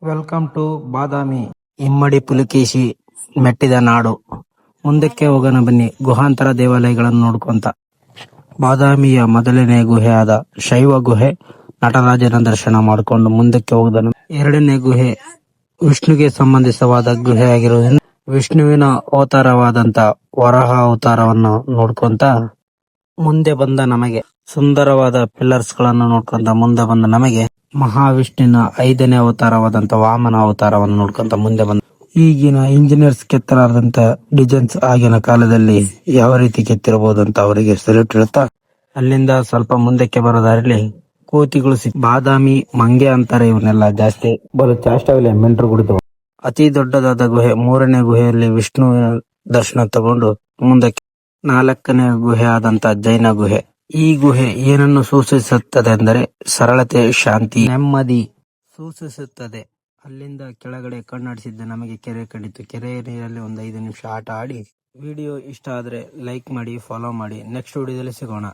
Welcome to ಬಾದಾಮಿ. ಇಮ್ಮಡಿ ಪುಲಿಕೇಶಿ ಮೆಟ್ಟಿದ ನಾಡು. ಮುಂದಕ್ಕೆ ಹೋಗೋಣ ಬನ್ನಿ, ಗುಹಾಂತರ ದೇವಾಲಯಗಳನ್ನು ನೋಡ್ಕೊಂತ. ಬಾದಾಮಿಯ ಮೊದಲನೇ ಗುಹೆಯಾದ ಶೈವ ಗುಹೆ ನಟರಾಜನ ದರ್ಶನ ಮಾಡಿಕೊಂಡು ಮುಂದಕ್ಕೆ ಹೋಗೋಣ. ಎರಡನೇ ಗುಹೆ ವಿಷ್ಣುಗೆ ಸಂಬಂಧಿಸವಾದ ಗುಹೆಯಾಗಿರುವುದರಿಂದ ವಿಷ್ಣುವಿನ ಅವತಾರವಾದಂತ ವರಾಹ ಅವತಾರವನ್ನು ನೋಡ್ಕೊಂತ ಮುಂದೆ ಬಂದ ನಮಗೆ ಸುಂದರವಾದ ಪಿಲ್ಲರ್ಸ್ ಗಳನ್ನು ನೋಡ್ಕೊಂತ ಮುಂದೆ ಬಂದ ನಮಗೆ ಮಹಾವಿಷ್ಣುವಿನ 5ನೇ ಅವತಾರವಾದಂತ ವಾಮನ ಅವತಾರವನ್ನು ನೋಡ್ಕೊಂತ ಮುಂದೆ ಬಂದ. ಈಗಿನ ಇಂಜಿನಿಯರ್ಸ್ ಕೆತ್ತಲಾರದಂತ ಡಿಸೈನ್ಸ್ ಆಗಿನ ಕಾಲದಲ್ಲಿ ಯಾವ ರೀತಿ ಕೆತ್ತಿರಬಹುದು ಅಂತ ಅವರಿಗೆ ಸೆಲ್ಯೂಟ್ ಇರುತ್ತಾ. ಅಲ್ಲಿಂದ ಸ್ವಲ್ಪ ಮುಂದಕ್ಕೆ ಬರೋದಾರಲ್ಲಿ ಕೋತಿಗಳು ಬಾದಾಮಿ ಮಂಗೆ ಅಂತಾರೆ. ಇವನ್ನೆಲ್ಲ ಜಾಸ್ತಿ ಬರೋ ಚಾಷ್ಟವಿಲ್ಲ ಮೆಂಟ್ರು ಕುಡಿದು. ಅತಿ ದೊಡ್ಡದಾದ ಗುಹೆ 3ನೇ ಗುಹೆಯಲ್ಲಿ ವಿಷ್ಣುವಿನ ದರ್ಶನ ತಗೊಂಡು ಮುಂದಕ್ಕೆ 4ನೇ ಗುಹೆ ಆದಂತ ಜೈನ ಗುಹೆ. ಈ ಗುಹೆ ಏನನ್ನು ಸೂಚಿಸುತ್ತದೆ ಅಂದರೆ ಸರಳತೆ, ಶಾಂತಿ, ನೆಮ್ಮದಿ ಸೂಚಿಸುತ್ತದೆ. ಅಲ್ಲಿಂದ ಕೆಳಗಡೆ ಕಣ್ಣಾಡಿಸಿದ್ದ ನಮಗೆ ಕೆರೆ ಕಂಡಿತು. ಕೆರೆ ನೀರಲ್ಲಿ ಒಂದು 5 ನಿಮಿಷ ಆಟ ಆಡಿ. ವಿಡಿಯೋ ಇಷ್ಟ ಆದ್ರೆ ಲೈಕ್ ಮಾಡಿ, ಫಾಲೋ ಮಾಡಿ. ನೆಕ್ಸ್ಟ್ ವಿಡಿಯೋದಲ್ಲಿ ಸಿಗೋಣ.